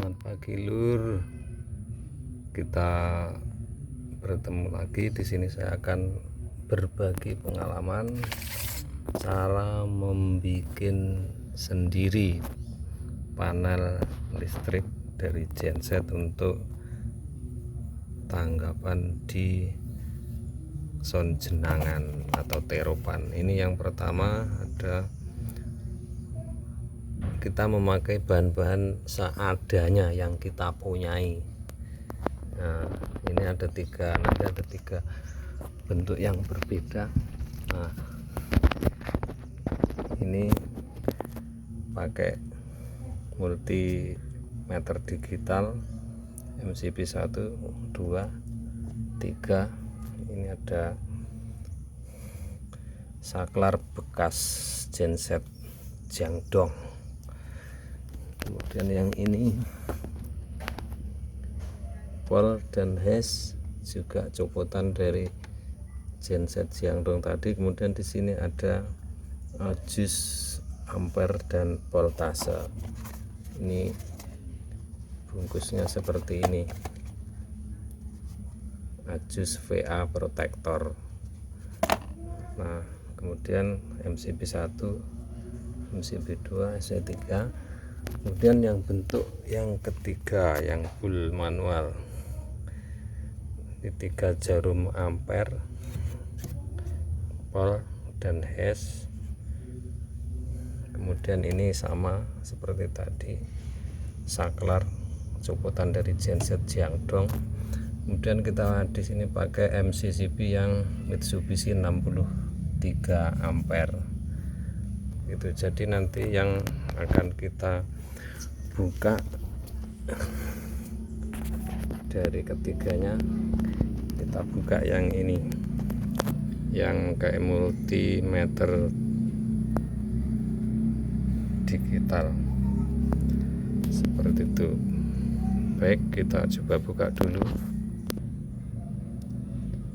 Selamat pagi Lur. Kita bertemu lagi di sini. Saya akan berbagi pengalaman cara membuat sendiri panel listrik dari genset untuk tanggapan di sound jenangan atau teropan. Ini yang pertama, ada kita memakai bahan-bahan seadanya yang kita punyai. Nah, ini ada tiga, nanti ada tiga bentuk yang berbeda. Nah, ini pakai multimeter digital MCB 1, 2, 3. Ini ada saklar bekas genset Jiangdong. Kemudian yang ini pol dan hash, juga copotan dari genset Jiangdong tadi. Kemudian di sini ada ajus ampere dan voltase. Ini bungkusnya seperti ini, ajus VA protektor. Nah, kemudian MCB 1, MCB 2, SC3. Kemudian yang bentuk yang ketiga, yang full manual, ini 3 jarum ampere, pol dan hash. Kemudian ini sama seperti tadi, saklar copotan dari genset Jiangdong. Kemudian kita di sini pakai MCCB yang Mitsubishi 63 ampere. Itu jadi nanti yang akan kita buka dari ketiganya, kita buka yang ini, yang kayak multimeter digital seperti itu. Baik, kita coba buka dulu.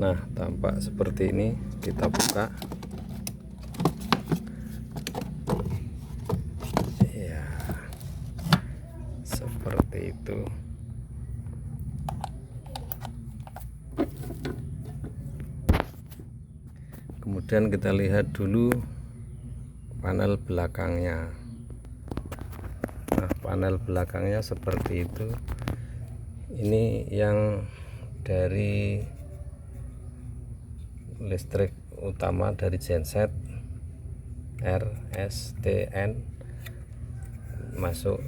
Nah, tampak seperti ini. Kita buka. Ya, seperti itu. Kemudian kita lihat dulu panel belakangnya. Nah, panel belakangnya seperti itu. Ini yang dari listrik utama dari genset RSTN masuk.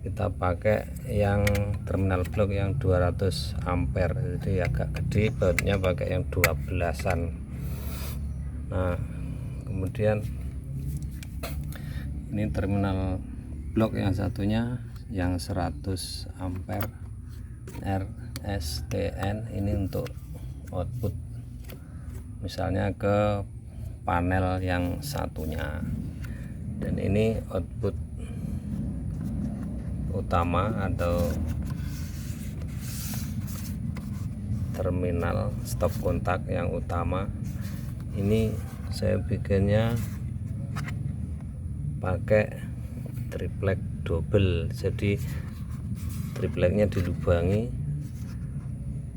Kita pakai yang terminal blok yang 200 ampere, jadi agak gede, bautnya pakai yang 12-an. Nah, kemudian ini terminal blok yang satunya yang 100 ampere RSTN. Ini untuk output misalnya ke panel yang satunya, dan ini output utama atau terminal stop kontak yang utama. Ini saya bikinnya pakai triplek double, jadi tripleknya dilubangi,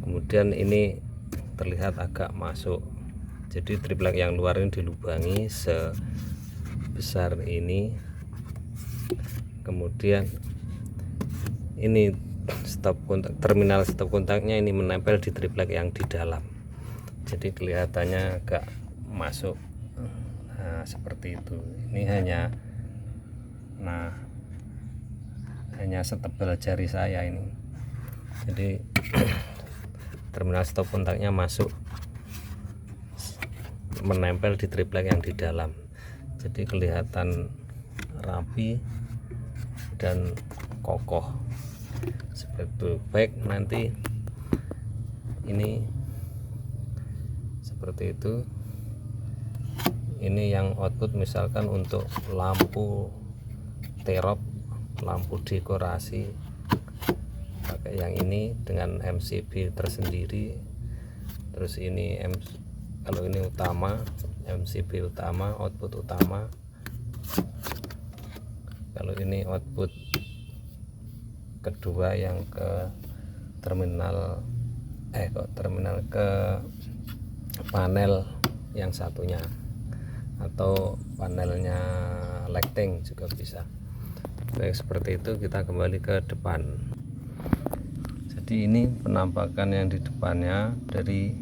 kemudian ini terlihat agak masuk, jadi triplek yang luar ini dilubangi sebesar ini. Kemudian ini stop kontak, terminal stop kontaknya ini menempel di triplek yang di dalam, jadi kelihatannya agak masuk. Nah, seperti itu. Ini hanya setebal jari saya ini, jadi terminal stop kontaknya masuk menempel di triplek yang di dalam, jadi kelihatan rapi dan kokoh seperti itu. Baik, nanti ini seperti itu. Ini yang output misalkan untuk lampu terop, lampu dekorasi, pakai yang ini dengan MCB tersendiri. Terus ini kalau ini utama, MCB utama, output utama. Kalau ini output kedua yang ke terminal ke panel yang satunya, atau panelnya lighting juga bisa. Baik, seperti itu. Kita kembali ke depan. Jadi ini penampakan yang di depannya dari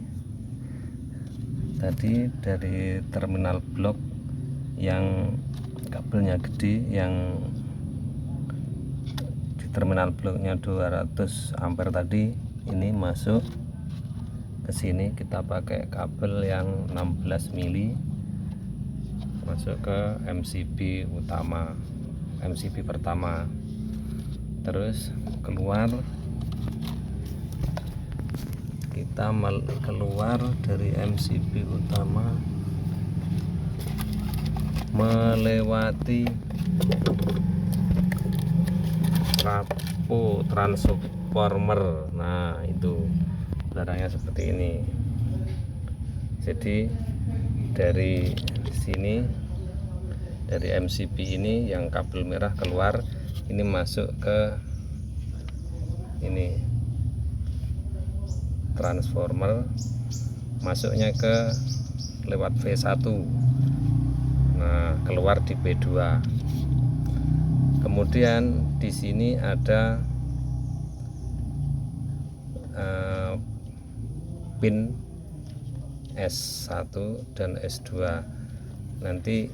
terminal blok yang kabelnya gede, yang di terminal bloknya 200 ampere tadi, ini masuk ke sini. Kita pakai kabel yang 16 mili masuk ke MCB utama, MCB pertama, terus keluar. Kita keluar dari MCB utama melewati trapo transformer. Nah, itu barangnya seperti ini. Jadi dari sini, dari MCB ini yang kabel merah keluar, ini masuk ke ini transformer, masuknya ke lewat V1. Nah, keluar di P2. Kemudian di sini ada pin S1 dan S2. Nanti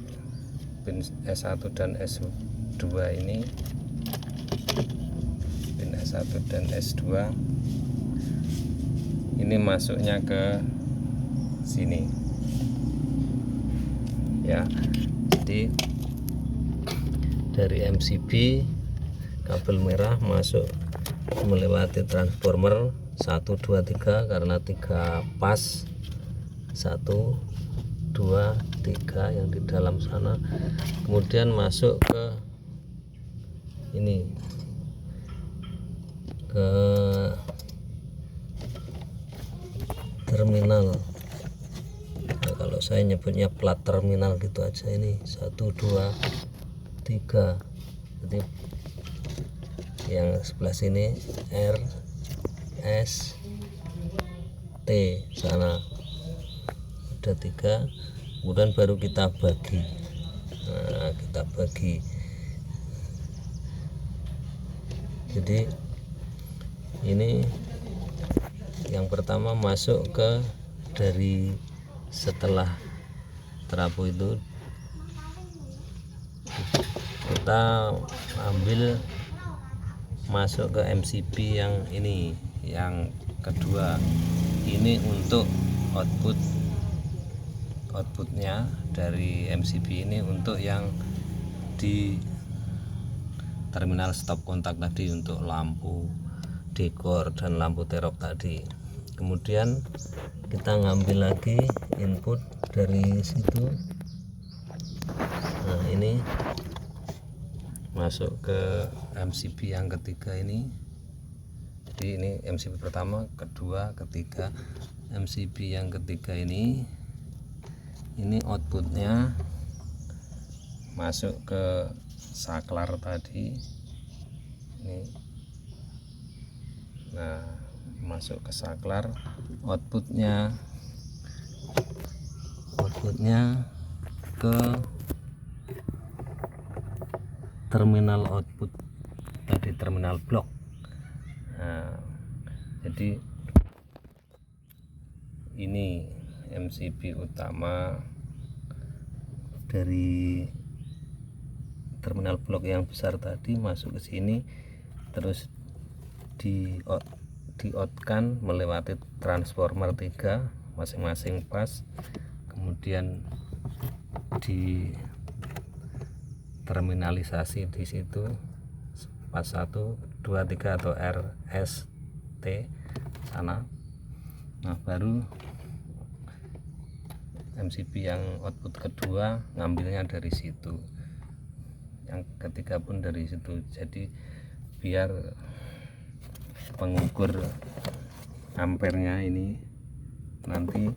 pin S1 dan S2 ini, pin S1 dan S2 ini masuknya ke sini ya. Jadi dari MCB kabel merah masuk melewati transformer 1, 2, 3 karena 3 pas, 1, 2, 3 yang di dalam sana. Kemudian masuk ke ini, ke terminal. Nah, kalau saya nyebutnya plat terminal gitu aja. Ini 1, 2, 3. Jadi yang sebelah sini R S T sana ada 3. Kemudian baru kita bagi. Nah, kita bagi. Jadi ini yang pertama masuk ke dari setelah trapo itu, kita ambil masuk ke MCB yang ini, yang kedua. Ini untuk outputnya dari MCB ini untuk yang di terminal stop kontak tadi, untuk lampu dekor dan lampu terop tadi. Kemudian kita ngambil lagi input dari situ. Nah, ini masuk ke MCB yang ketiga ini. Jadi ini MCB pertama, kedua, ketiga. MCB yang ketiga ini outputnya masuk ke saklar tadi ini. Nah, masuk ke saklar, outputnya ke terminal output tadi, terminal blok. Nah, jadi ini MCB utama dari terminal blok yang besar tadi masuk ke sini, terus di outkan melewati transformer 3 masing-masing pas. Kemudian di terminalisasi di situ pas 1, 2, 3 atau RST sana. Nah, baru MCB yang output kedua ngambilnya dari situ, yang ketiga pun dari situ. Jadi biar pengukur ampernya ini nanti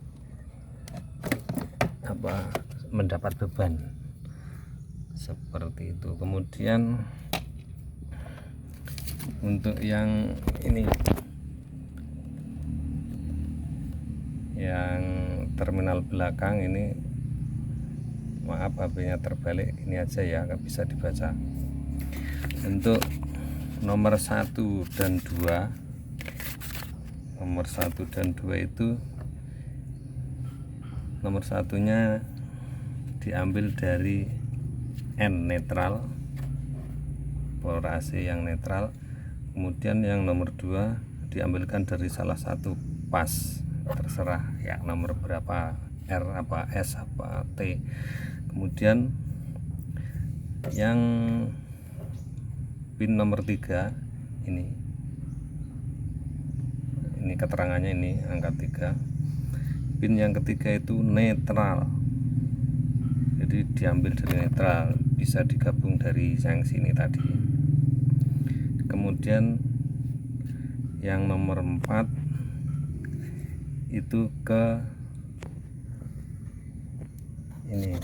mendapat beban seperti itu. Kemudian Untuk yang ini, yang terminal belakang ini, maaf HP-nya terbalik, ini aja ya, nggak bisa dibaca. Untuk nomor 1 dan 2, nomor 1 dan 2 itu, nomor satunya diambil dari N netral, power AC yang netral. Kemudian yang nomor 2 diambilkan dari salah satu pas, terserah ya, nomor berapa, R apa S apa T. Kemudian yang pin nomor 3 ini keterangannya, ini angka 3. Pin yang ketiga itu netral, jadi diambil dari netral, bisa digabung dari yang sini tadi. Kemudian yang nomor 4 itu ke ini,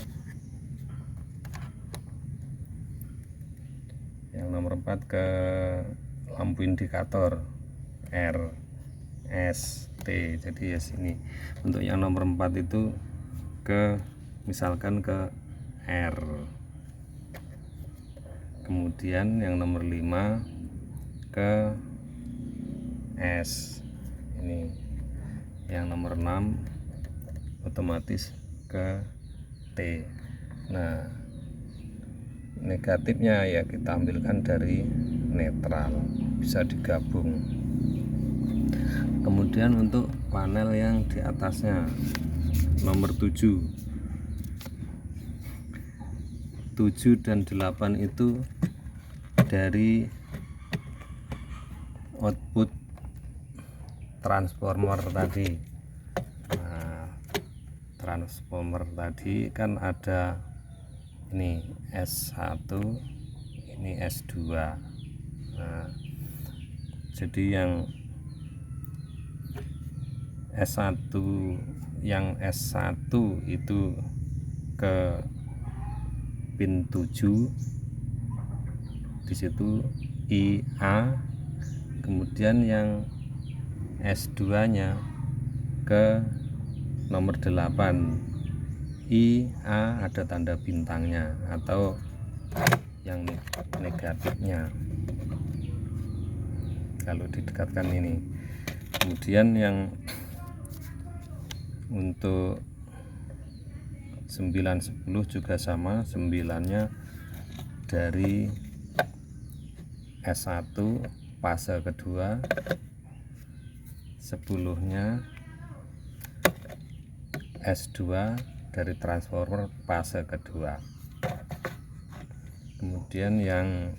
yang nomor 4 ke lampu indikator R S T, jadi ya sini. Untuk yang nomor 4 itu ke, misalkan ke R. Kemudian yang nomor 5 ke S, ini. Yang nomor 6 otomatis ke T. Nah, negatifnya ya kita ambilkan dari netral, bisa digabung. Kemudian untuk panel yang di atasnya, nomor 7 dan 8 itu dari output transformer tadi. Nah, transformer tadi kan ada ini S1, ini S2. Nah, jadi yang S1 itu ke pin 7, di situ IA. Kemudian yang S2 nya ke nomor 8, IA ada tanda bintangnya atau yang negatifnya kalau didekatkan ini. Kemudian yang untuk 9, 10 juga sama, 9-nya dari S1 fase kedua, 10-nya S2 dari transformer fase kedua. Kemudian yang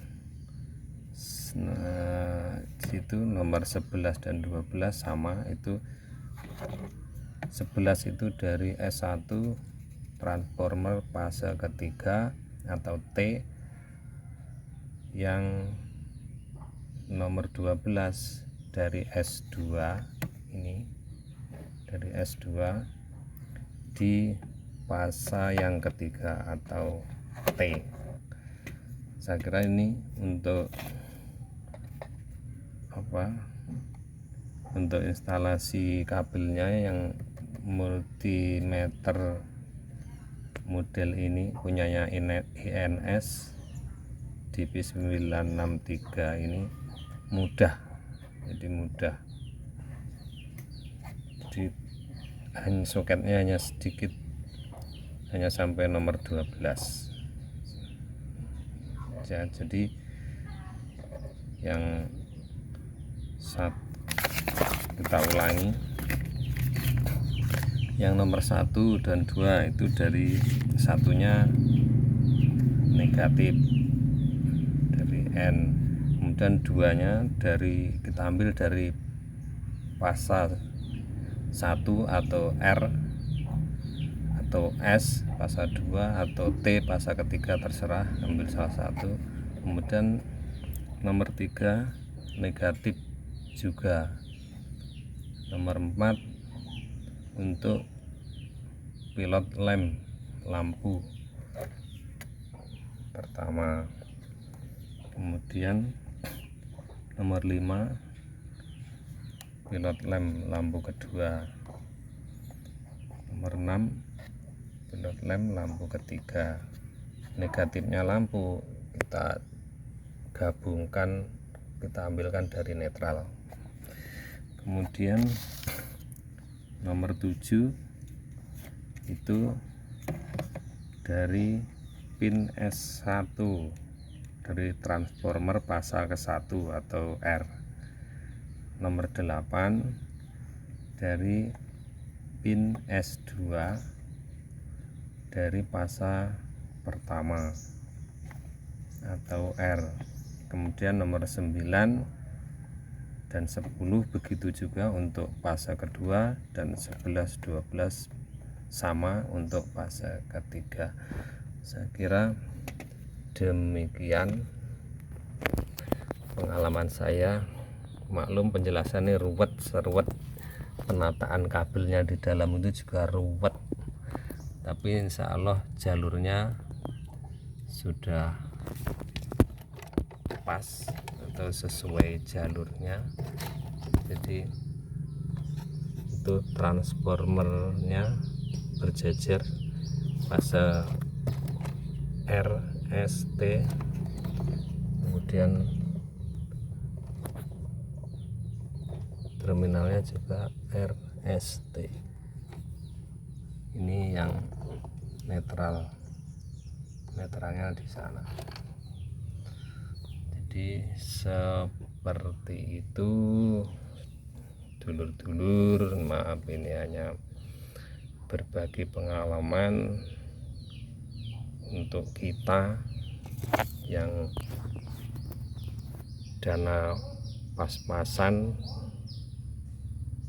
situ nomor 11 dan 12 sama, itu 11 itu dari S1 transformer fase ketiga atau T. Yang nomor 12 dari S2, ini dari S2 di fase yang ketiga atau T. Saya kira ini untuk untuk instalasi kabelnya yang multimeter model ini punyanya INS DP963 ini mudah, jadi mudah. Jadi soketnya hanya sedikit, hanya sampai nomor 12 ya. Jadi yang kita ulangi, yang nomor 1 dan 2 itu dari satunya negatif dari N, kemudian 2-nya dari kita ambil dari fase 1 atau R atau S fase 2 atau T fase ketiga, terserah, ambil salah satu. Kemudian nomor 3 negatif juga. Nomor 4 untuk pilot lamp, lampu pertama. Kemudian Nomor 5 pilot lamp lampu kedua. Nomor 6 pilot lamp lampu ketiga. Negatifnya lampu kita gabungkan, kita ambilkan dari netral. Kemudian nomor 7 itu dari pin S1 dari transformer pasang ke 1 atau R. Nomor 8 dari pin S2 dari fasa pertama atau R. Kemudian nomor 9 dan 10 begitu juga untuk fase kedua, dan 11 12 sama untuk fase ketiga. Saya kira demikian pengalaman saya. Maklum penjelasannya ruwet seruwet, penataan kabelnya di dalam itu juga ruwet, tapi insya Allah jalurnya sudah pas atau sesuai jalurnya. Jadi itu transformernya berjejer fase R, S, T, kemudian terminalnya juga R, S, T. Ini yang netralnya di sana. Jadi seperti itu dulur-dulur, maaf ini hanya berbagi pengalaman untuk kita yang dana pas-pasan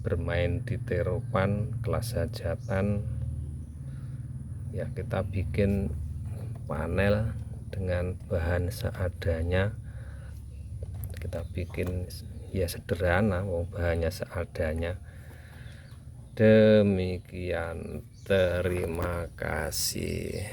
bermain di teropan kelas hajatan, ya kita bikin panel dengan bahan seadanya. Kita bikin ya sederhana, bahannya seadanya. Demikian, terima kasih.